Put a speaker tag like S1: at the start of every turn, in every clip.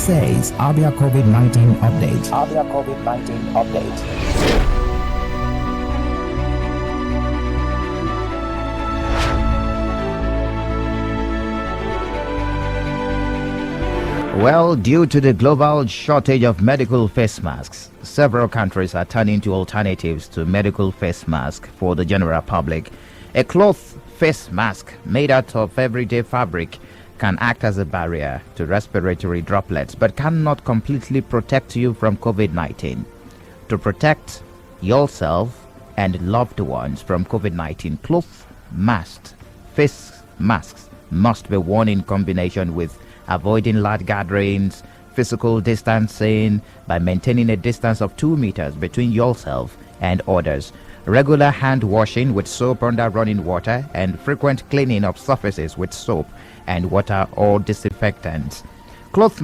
S1: This is Abia COVID-19 update.
S2: Abia COVID-19 update.
S3: Well, due to the global shortage of medical face masks, several countries are turning to alternatives to medical face masks for the general public. A cloth face mask made out of everyday fabric can act as a barrier to respiratory droplets but cannot completely protect you from COVID-19. To protect yourself and loved ones from COVID-19, cloth masks, face masks must be worn in combination with avoiding large gatherings, physical distancing by maintaining a distance of 2 meters between yourself and others, regular hand washing with soap under running water, and frequent cleaning of surfaces with soap and water or disinfectants. Cloth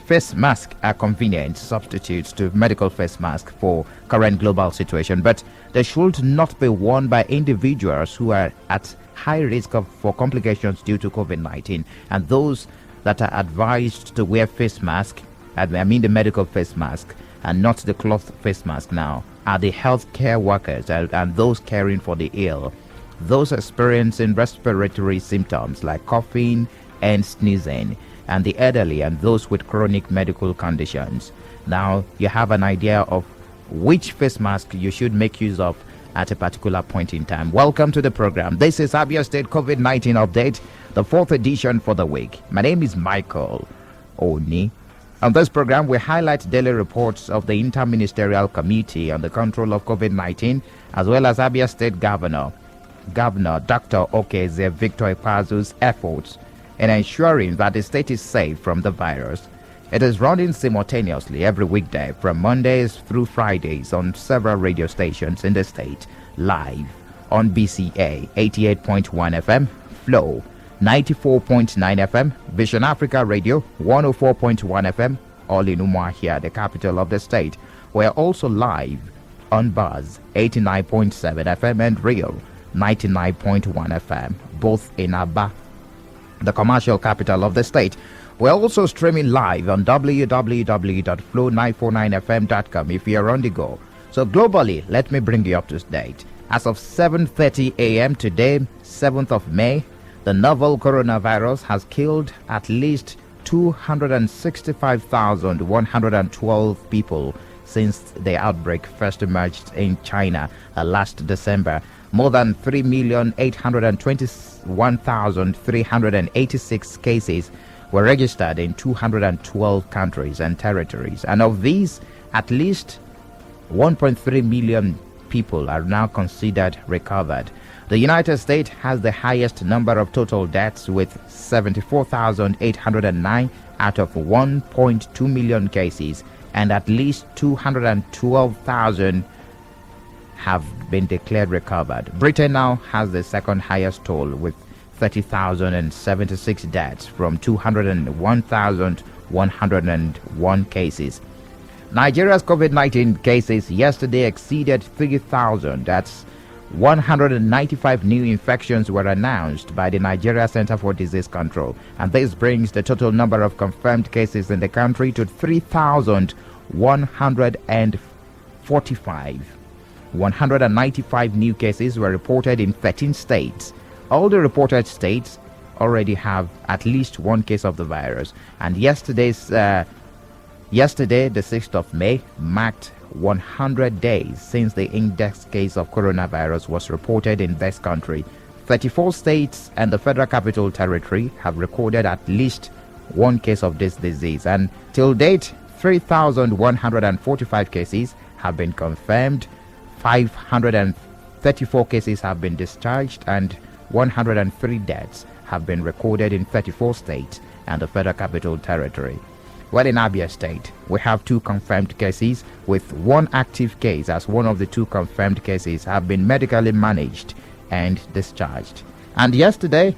S3: face masks are convenient substitutes to medical face masks for current global situation, but they should not be worn by individuals who are at high risk for complications due to COVID-19, and those that are advised to wear face mask, I mean the medical face mask, and not the cloth face mask now, are the healthcare workers and those caring for the ill, those experiencing respiratory symptoms like coughing and sneezing, and the elderly and those with chronic medical conditions. Now you have an idea of which face mask you should make use of at a particular point in time. Welcome to the program. This is Abia State COVID-19 update, the 4th edition for the week. My name is Michael Oni. On this program, we highlight daily reports of the Interministerial Committee on the Control of COVID-19, as well as Abia State Governor Dr. Okeze Victor Ipazu's efforts in ensuring that the state is safe from the virus. It is running simultaneously every weekday from Mondays through Fridays on several radio stations in the state, live on BCA 88.1 FM, Flow 94.9 FM, Vision Africa Radio 104.1 FM, all in Umuahia, the capital of the state. We're also live on Buzz 89.7 FM and Real 99.1 FM, both in Aba, the commercial capital of the state. We're also streaming live on www.flow949fm.com if you're on the go. So globally, let me bring you up to date. As of 7:30 a.m. today, 7th of May, the novel coronavirus has killed at least 265,112 people since the outbreak first emerged in China last December. More than 3,821,386 cases were registered in 212 countries and territories, and of these, at least 1.3 million people are now considered recovered. The United States has the highest number of total deaths with 74,809 out of 1.2 million cases, and at least 212,000 have been declared recovered. Britain now has the second highest toll with 30,076 deaths from 201,101 cases. Nigeria's COVID-19 cases yesterday exceeded 3,000. That's 195 new infections were announced by the Nigeria Center for Disease Control, and this brings the total number of confirmed cases in the country to 3,145. 195 new cases were reported in 13 states. All the reported states already have at least one case of the virus, and yesterday, the 6th of May, marked 100 days since the index case of coronavirus was reported in this country. 34 states and the Federal Capital Territory have recorded at least one case of this disease, and till date, 3,145 cases have been confirmed, 534 cases have been discharged, and 103 deaths have been recorded in 34 states and the Federal Capital Territory. Well, in Abia State, we have 2 confirmed cases, with 1 active case, as one of the 2 confirmed cases have been medically managed and discharged. And yesterday,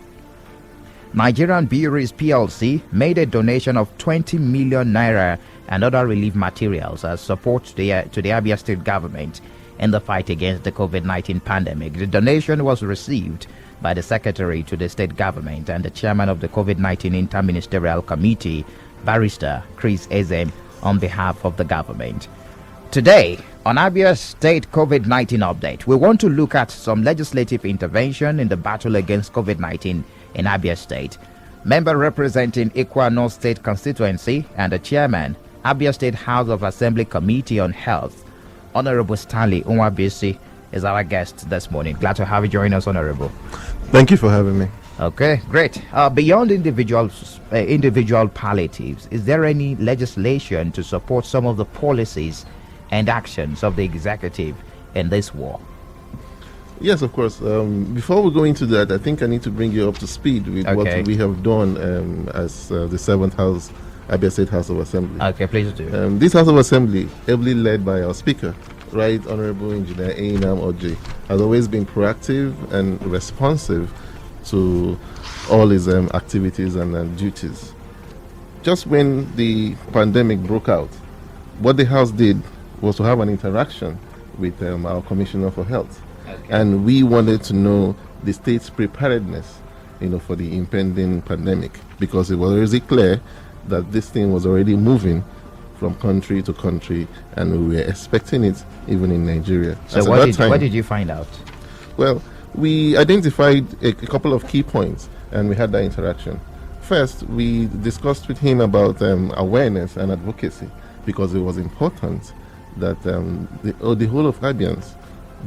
S3: Nigerian Breweries PLC made a donation of 20 million naira and other relief materials as support to the Abia State government in the fight against the COVID-19 pandemic. The donation was received by the Secretary to the State Government and the Chairman of the COVID-19 Interministerial Committee, Barrister Chris Ezem, on behalf of the government. Today, on Abia State COVID-19 update, we want to look at some legislative intervention in the battle against COVID-19 in Abia State. Member representing Ikwa North State constituency and the chairman, Abia State House of Assembly Committee on Health, Honorable Stanley Unwabisi, is our guest this morning. Glad to have you join us, Honorable.
S4: Thank you for having me.
S3: Okay, great. Beyond individual palliatives, is there any legislation to support some of the policies and actions of the executive in this war?
S4: Yes, of course. Before we go into that, I think I need to bring you up to speed with what we have done as the 7th House, Abia State House of Assembly.
S3: Okay, please do.
S4: This House of Assembly, heavily led by our Speaker, Right Honorable Engineer Ainam Oji, has always been proactive and responsive to all his activities and duties. Just when the pandemic broke out, what the House did was to have an interaction with our Commissioner for Health. Okay. And we wanted to know the state's preparedness, for the impending pandemic, because it was already clear that this thing was already moving from country to country, and we were expecting it even in Nigeria.
S3: So what did you find out?
S4: Well, we identified a couple of key points, and we had that interaction. First, we discussed with him about awareness and advocacy, because it was important that the whole of Abians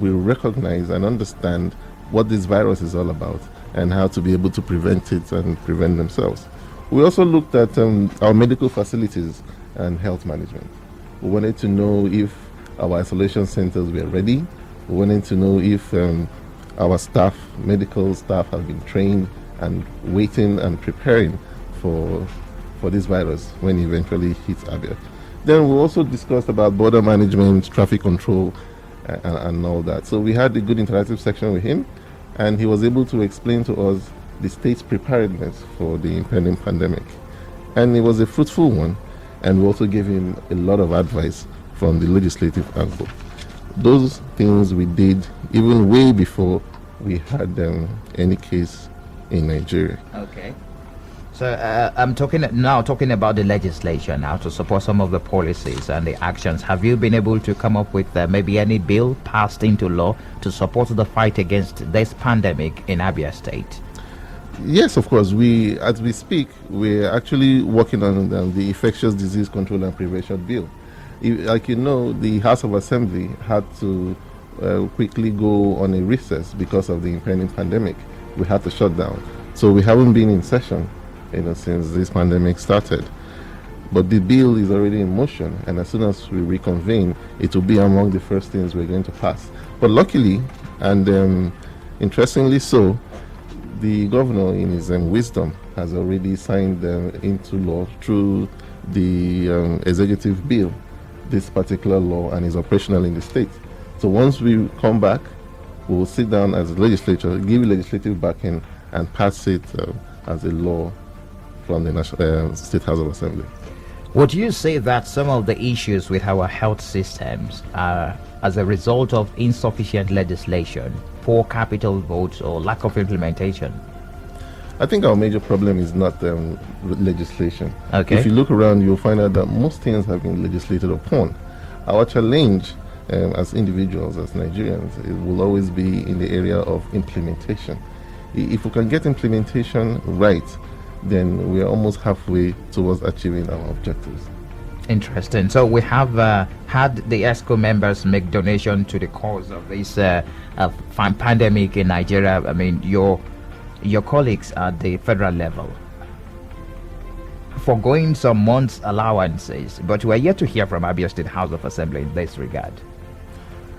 S4: will recognize and understand what this virus is all about and how to be able to prevent it and prevent themselves. We also looked at our medical facilities and health management. We wanted to know if our isolation centers were ready. We wanted to know if our staff, medical staff, have been trained and waiting and preparing for this virus when it eventually hits Abia. Then we also discussed about border management, traffic control, and all that. So we had a good interactive section with him, and he was able to explain to us the state's preparedness for the impending pandemic. And it was a fruitful one, and we also gave him a lot of advice from the legislative angle. Those things we did even way before we had any case in Nigeria.
S3: Okay. So I'm talking about the legislation now to support some of the policies and the actions. Have you been able to come up with maybe any bill passed into law to support the fight against this pandemic in Abia State?
S4: Yes, of course. As we speak, we're actually working on the Infectious Disease Control and Prevention Bill. Like you know, the House of Assembly had to quickly go on a recess because of the impending pandemic. We had to shut down. So we haven't been in session since this pandemic started. But the bill is already in motion, and as soon as we reconvene, it will be among the first things we're going to pass. But luckily, and interestingly so, the governor, in his wisdom, has already signed into law through the executive bill this particular law, and is operational in the state. So once we come back, we will sit down as a legislature, give legislative backing, and pass it as a law from the State House of Assembly.
S3: Would you say that some of the issues with our health systems are as a result of insufficient legislation, poor capital votes, or lack of implementation?
S4: I think our major problem is not legislation.
S3: Okay.
S4: If you look around, you'll find out that most things have been legislated upon. Our challenge as individuals, as Nigerians, it will always be in the area of implementation. If we can get implementation right, then we are almost halfway towards achieving our objectives.
S3: Interesting. So we have had the ESCO members make donation to the cause of this pandemic in Nigeria. I mean, your colleagues at the federal level foregoing some months' allowances, but we are yet to hear from Abia State House of Assembly in this regard.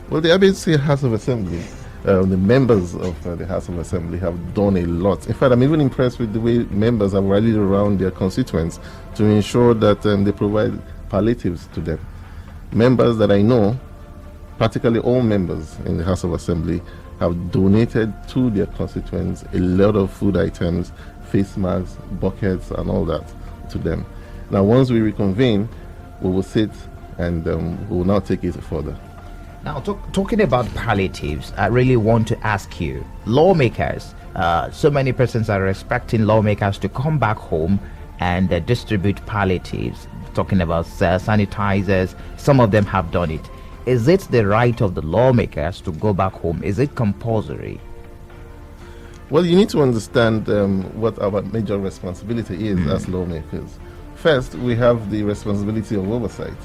S4: Well, the Abia State House of Assembly, the members of the House of Assembly have done a lot. In fact, I'm even impressed with the way members have rallied around their constituents to ensure that they provide palliatives to them. Members that I know, practically all members in the House of Assembly, have donated to their constituents a lot of food items, face masks, buckets, and all that to them. Now, once we reconvene, we will sit and we will now take it further.
S3: Now, talking about palliatives, I really want to ask you, lawmakers, so many persons are expecting lawmakers to come back home and distribute palliatives, talking about sanitizers. Some of them have done it. Is it the right of the lawmakers to go back home? Is it compulsory?
S4: Well, you need to understand what our major responsibility is as lawmakers. First, we have the responsibility of oversight.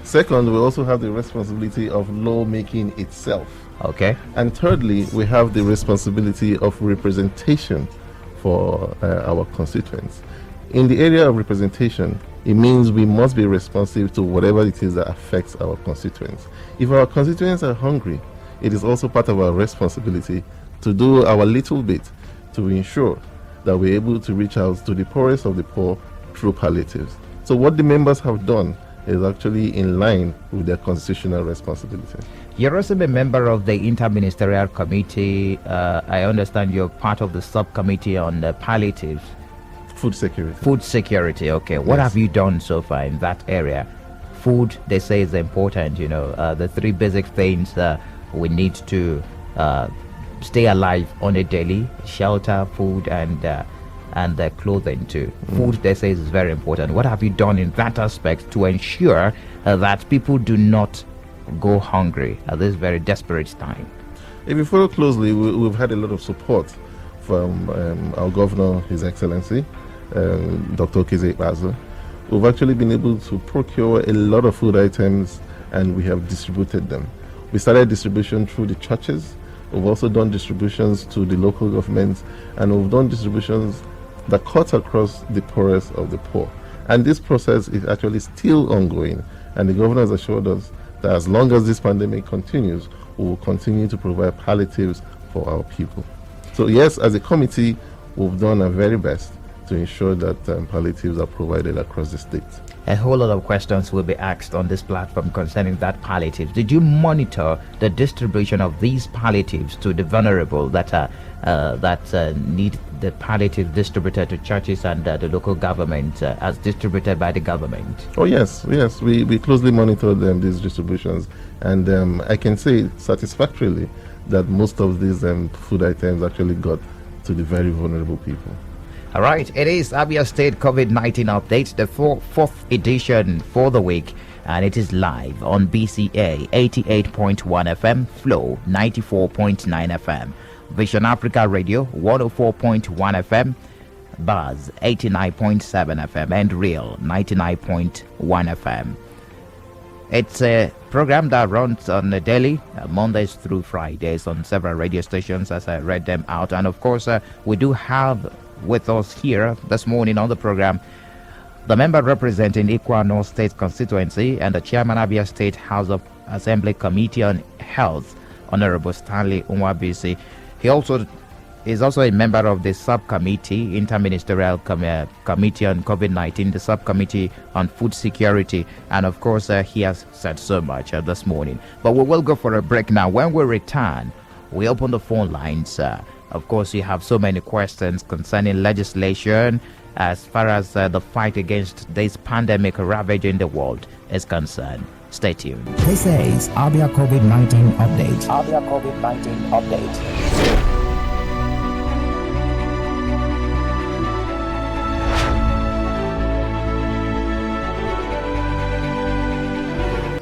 S4: Second, we also have the responsibility of lawmaking itself.
S3: Okay.
S4: And thirdly, we have the responsibility of representation for our constituents. In the area of representation, it means we must be responsive to whatever it is that affects our constituents. If our constituents are hungry, it is also part of our responsibility to do our little bit to ensure that we're able to reach out to the poorest of the poor through palliatives. So what the members have done is actually in line with their constitutional responsibility.
S3: You're also a member of the Interministerial Committee. I understand you're part of the subcommittee on palliatives.
S4: Food security.
S3: Food security, okay. What
S4: Yes.
S3: have you done so far in that area? Food, they say, is important, the three basic things we need to stay alive on a daily: shelter, food, and clothing too. Food, they say, is very important. What have you done in that aspect to ensure that people do not go hungry at this very desperate time?
S4: If you follow closely, we've had a lot of support from our governor, His Excellency, Dr. Kize Baza. We've actually been able to procure a lot of food items, and we have distributed them. We started distribution through the churches. We've also done distributions to the local governments, and we've done distributions that cut across the poorest of the poor. And this process is actually still ongoing, and the governor has assured us that as long as this pandemic continues, we will continue to provide palliatives for our people. So yes, as a committee, we've done our very best to ensure that palliatives are provided across the state.
S3: A whole lot of questions will be asked on this platform concerning that palliatives. Did you monitor the distribution of these palliatives to the vulnerable that need the palliative distributed to churches and the local government as distributed by the government?
S4: Oh yes, we closely monitor these distributions, and I can say satisfactorily that most of these food items actually got to the very vulnerable people.
S3: All right, it is Abia State COVID-19 update, the fourth edition for the week, and it is live on BCA 88.1 FM, Flow 94.9 FM, Vision Africa Radio 104.1 FM, Buzz 89.7 FM, and Real 99.1 FM. It's a program that runs on a daily, Mondays through Fridays, on several radio stations as I read them out. And of course, we do have with us here this morning on the program the member representing Ikwa North State constituency and the chairman Abia State House of Assembly Committee on Health, Honorable Stanley Unwabisi. He is also a member of the subcommittee, Interministerial Committee on COVID-19, the subcommittee on food security, and of course he has said so much this morning. But we will go for a break now. When we return, we open the phone lines. Of course, you have so many questions concerning legislation as far as the fight against this pandemic ravaging the world is concerned. Stay tuned.
S1: This is Abia COVID-19 update.
S2: Abia COVID-19 update.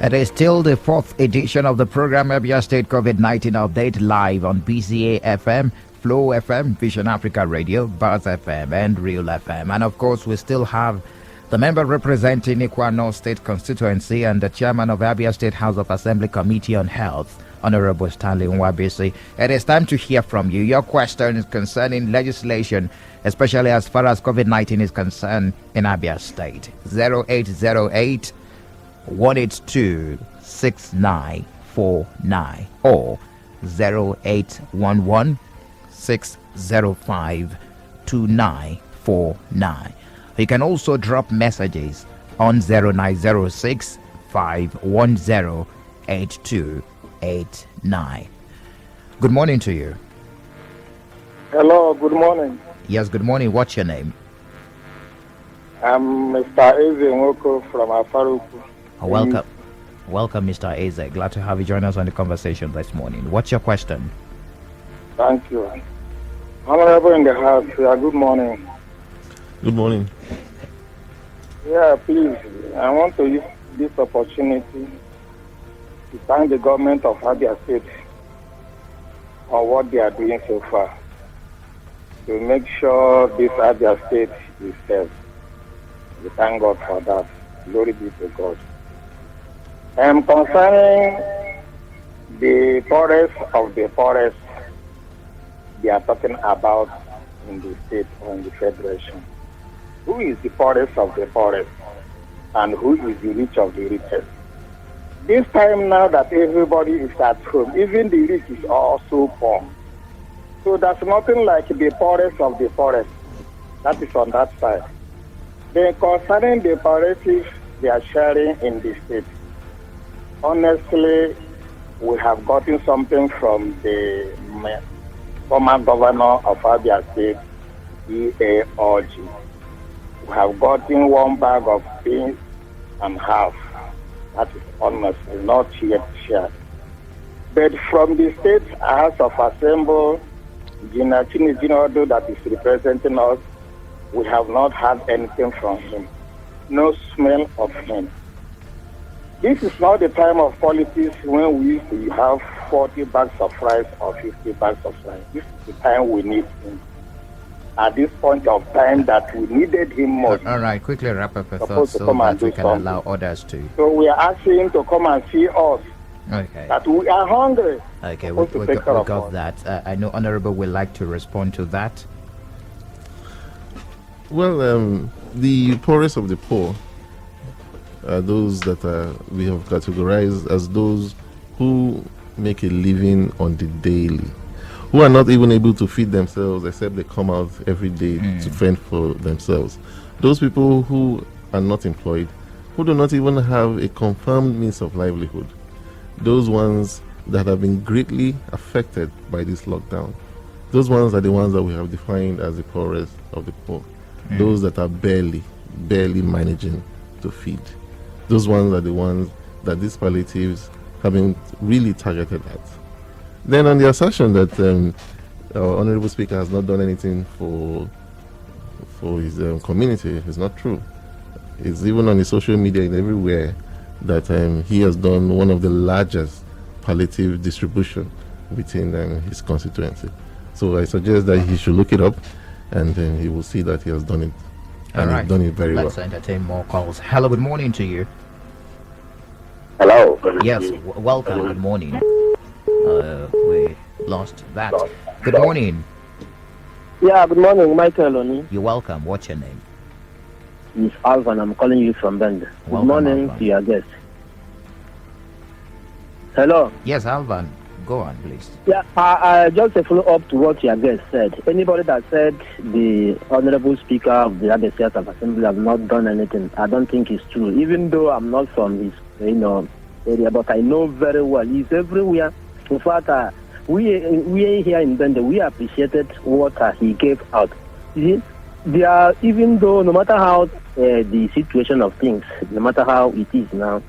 S3: It is still the fourth edition of the program Abia State COVID-19 update, live on BCA FM, Flow FM, Vision Africa Radio, Buzz FM, and Real FM. And of course, we still have the member representing Ikwa North State constituency and the chairman of Abia State House of Assembly Committee on Health, Honorable Stanley Unwabisi. It is time to hear from you. Your questions concerning legislation, especially as far as COVID-19 is concerned in Abia State. 0808 182 6949 or 0811 605 2949. You can also drop messages on 0906 510 8289. Good morning to you.
S5: Hello, good morning.
S3: Yes, good morning. What's your name?
S5: I'm Mr. Eze Nwoko from Afaruku.
S3: Welcome. Welcome, Mr. Eze. Glad to have you join us on the conversation this morning. What's your question?
S5: Thank you. Honorable in the House, good morning.
S4: Good morning.
S5: Yeah, please. I want to use this opportunity to thank the government of Abia State on what they are doing so far to make sure this Abia State is safe. We thank God for that. Glory be to God. Concerning the poorest of the poorest, they are talking about in the state or in the federation. Who is the poorest of the poorest and who is the rich of the richest? This time now that everybody is at home, even the rich is also poor. So there's nothing like the poorest of the poorest. That is on that side. Then concerning the palliative they are sharing in the state, honestly, we have gotten something from the former governor of Abia State, EAOG. We have gotten one bag of beans and half. That is honestly not yet shared. But from the state House of Assembly, Gina Chinijinodo that is representing us, we have not had anything from him. No smell of him. This is not the time of politics when we used to have 40 bags of rice or 50 bags of rice. This is the time we need him. At this point of time that we needed him most.
S3: All right, quickly wrap up your thoughts so that we can allow others to.
S5: So we are asking him to come and see us.
S3: Okay.
S5: That we are hungry.
S3: Okay, we got that. I know Honorable would like to respond to that.
S4: Well, the poorest of the poor are those that we have categorized as those who make a living on the daily, who are not even able to feed themselves except they come out every day to fend for themselves. Those people who are not employed, who do not even have a confirmed means of livelihood. Those ones that have been greatly affected by this lockdown. Those ones are the ones that we have defined as the poorest of the poor. Those that are barely managing to feed. Those ones are the ones that these palliatives have been really targeted at. Then on the assertion that our Honorable Speaker has not done anything for his community, is not true. It's even on the social media and everywhere that he has done one of the largest palliative distribution within his constituency. So I suggest that he should look it up, and then he will see that he has done it. And he's done it very well.
S3: Let's entertain more calls. Hello, good morning to you.
S5: Hello.
S3: Yes, welcome. Good morning. We lost that. Good morning.
S6: Yeah, good morning, Michael Oni.
S3: You're welcome. What's your name?
S6: It's Alvan. I'm calling you from Bend. Good morning to your guest. Hello.
S3: Yes, Alvan. Go on, please.
S6: Yeah, I just a follow up to what your guest said. Anybody that said the Honorable Speaker of the Abia State of Assembly have not done anything, I don't think it's true. Even though I'm not from his, area, but I know very well he's everywhere. In fact, we here in Bende, we appreciated what he gave out. You see, even though no matter how the situation of things, no matter how it is now,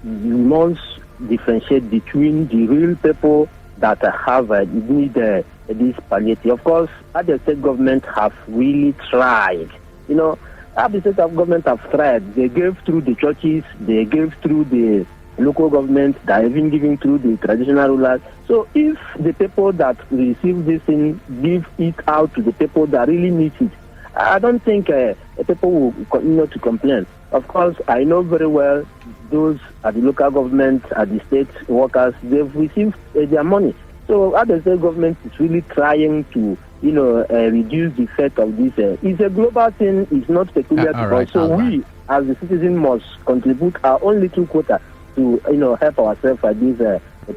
S6: you must differentiate between the real people that have need this palliative. Of course, Abia State government have really tried. Abia State government have tried. They gave through the churches, they gave through the local government, they are even giving through the traditional rulers. So if the people that receive this thing give it out to the people that really need it, I don't think people will continue to complain. Of course, I know very well those at the local government, at the state workers, they've received their money. So Abia State government is really trying to, reduce the effect of this. It's a global thing. It's not peculiar to us. So we, as the citizen, must contribute our own little quota to, help ourselves at this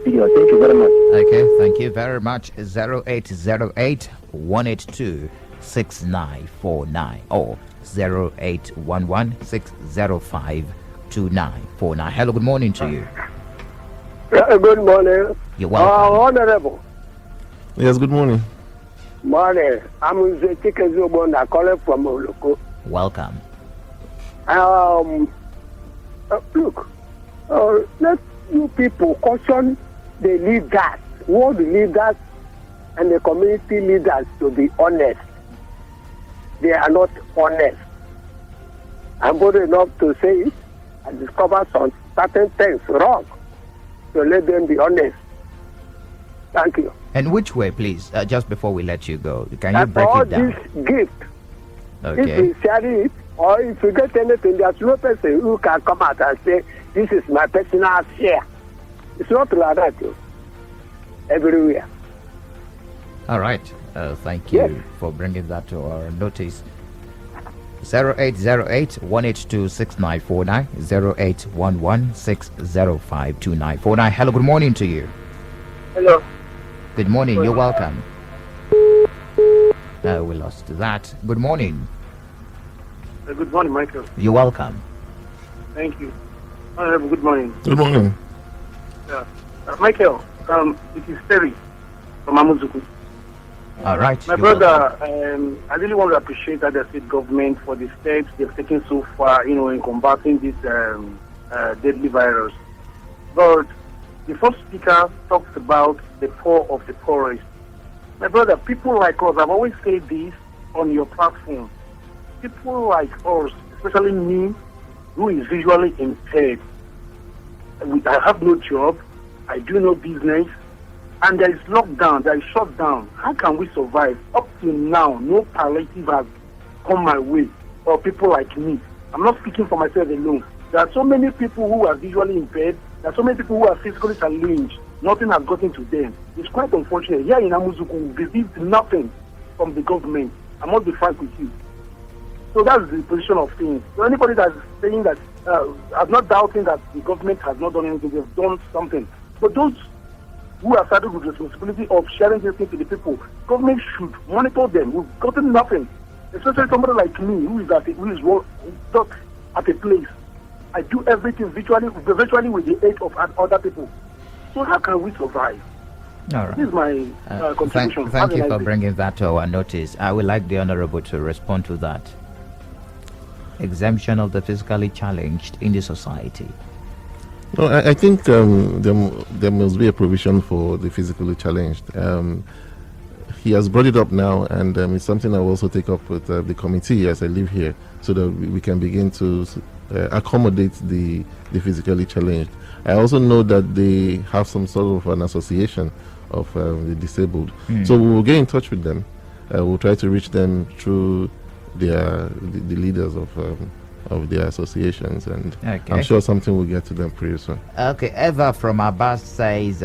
S6: period. Thank you very much.
S3: Okay, thank you very much. 0808-182-6949 or 0811-605-2949. Hello, good morning to you.
S7: Good morning.
S3: You're welcome.
S7: Honorable.
S4: Yes, good morning.
S7: Morning. I'm Zetika Zubona calling from Oloko.
S3: Welcome.
S7: Look, let you people caution the leaders, world leaders and the community leaders to be honest. They are not honest. I'm bold enough to say it. I discovered some certain things wrong. So let them be honest. Thank you.
S3: And which way, please? Just before we let you go, can you
S7: And
S3: break
S7: all
S3: it down?
S7: this gift, if
S3: Okay.
S7: you share it, or if you get anything, there's no person who can come out and say, this is my personal share. It's not like that, though. Everywhere.
S3: All right. Thank you
S7: Yes.
S3: for bringing that to our notice. 0808-182-6949, 0811-605-2949. Hello, good morning to you.
S7: Hello.
S3: Good morning, you're welcome. We lost that. Good morning.
S8: Good morning, Michael.
S3: You're welcome.
S8: Thank you. Good morning.
S4: Good morning.
S8: Michael, it is Terry from Amuzuku.
S3: All right.
S8: My
S3: you're
S8: brother,
S3: welcome.
S8: I really want to appreciate the state government for the steps they've taken so far, in combating this deadly virus. But the first speaker talks about the poor of the poorest. My brother, people like us, I've always said this on your platform. People like us, especially me, who is visually impaired, I have no job, I do no business, and there is lockdown, there is shutdown. How can we survive? Up to now, no palliative has come my way, or people like me. I'm not speaking for myself alone. There are so many people who are visually impaired, there are so many people who are physically challenged. Nothing has gotten to them. It's quite unfortunate. Here in Amuzuku, we received nothing from the government. I must be frank with you. So that's the position of things. So anybody that's saying that, I'm not doubting that the government has not done anything, they've done something. But those who are saddled with responsibility of sharing this thing to the people, government should monitor them. We've gotten nothing. Especially somebody like me who is just at a place. I do everything virtually with the aid of other people. So how can we survive?
S3: All right.
S8: This is my contribution.
S3: Thank
S8: Have a
S3: you
S8: nice
S3: for
S8: day.
S3: bringing that to our notice. I would like the Honorable to respond to that. Exemption of the physically challenged in the society.
S4: No, I think there must be a provision for the physically challenged. He has brought it up now, and it's something I will also take up with the committee as I live here, so that we can begin to accommodate the physically challenged. I also know that they have some sort of an association of the disabled, so we will get in touch with them. We'll try to reach them through the leaders of their associations, and
S3: Okay.
S4: I'm sure something will get to them pretty soon.
S3: Okay, Eva from Abbas says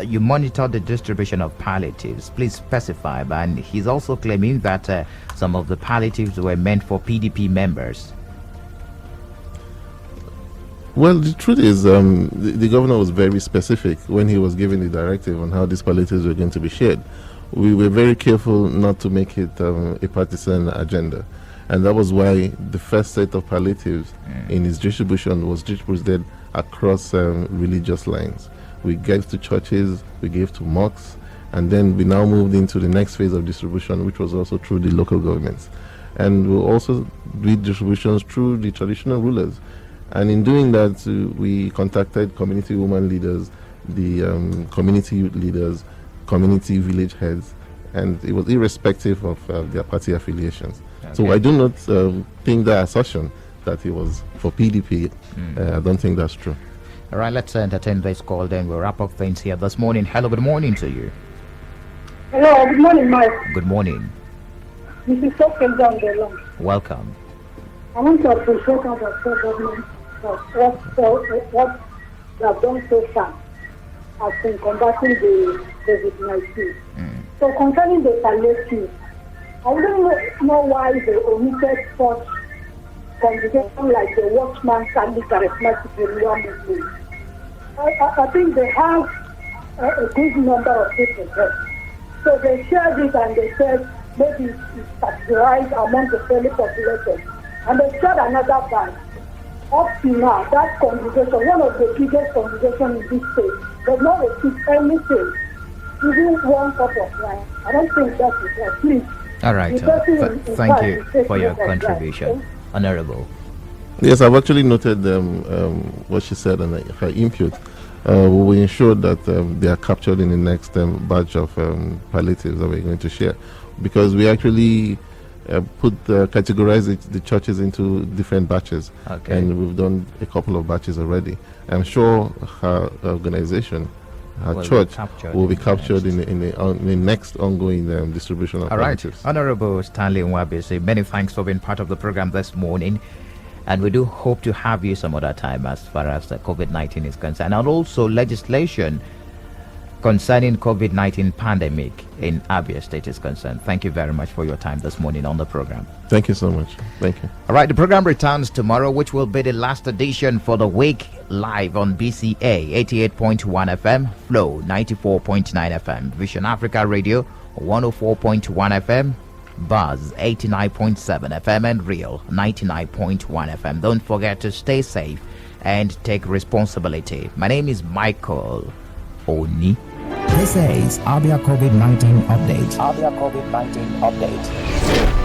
S3: you monitor the distribution of palliatives. Please specify. And he's also claiming that some of the palliatives were meant for PDP members.
S4: Well, the truth is, the governor was very specific when he was giving the directive on how these palliatives were going to be shared. We were very careful not to make it a partisan agenda. And that was why the first set of palliatives in its distribution was distributed across religious lines. We gave to churches, we gave to mosques, and then we now moved into the next phase of distribution, which was also through the local governments. And we'll also do distributions through the traditional rulers. And in doing that, we contacted community women leaders, the community youth leaders, community village heads, and it was irrespective of their party affiliations.
S3: Okay.
S4: So I do not think that assertion that it was for PDP. I don't think that's true.
S3: All right, let's entertain this call, then we'll wrap up things here this morning. Hello, good morning to you.
S9: Hello, good morning, Mike.
S3: Good morning.
S9: This is Sophie down the line.
S3: Welcome.
S9: I want to appreciate our state government for what they have done so far as in combating the COVID-19. So concerning the palliative, I don't know why they omitted such congregation like the Watchman Family Charismatic Renewal Movement. I think they have a good number of people there. So they shared it and they said maybe it's categorized among the fairly populated. And they shared another batch. Up to now, that congregation, one of the biggest congregations in this state, does not receive anything, even one cup of wine. I don't think that is right. Please.
S3: All right. Thank you for your contribution. Honorable.
S4: Yes, I've actually noted what she said and her input. We will ensure that they are captured in the next batch of palliatives that we're going to share, because we actually categorize the churches into different batches.
S3: Okay.
S4: And we've done a couple of batches already. I'm sure her organization, her church, will be captured in the next ongoing distribution of
S3: All right.
S4: relatives.
S3: Honorable Stanley Nwabisi, many thanks for being part of the program this morning. And we do hope to have you some other time as far as the COVID-19 is concerned. And also legislation concerning COVID-19 pandemic in Abia State is concerned. Thank you very much for your time this morning on the program.
S4: Thank you so much. Thank you.
S3: All right, the program returns tomorrow, which will be the last edition for the week, live on BCA 88.1 FM, Flow 94.9 FM, Vision Africa Radio 104.1 FM, Buzz 89.7 FM, and Real 99.1 FM. Don't forget to stay safe and take responsibility. My name is Michael Oni.
S1: This is Abia COVID-19 update.
S2: Abia COVID-19 update.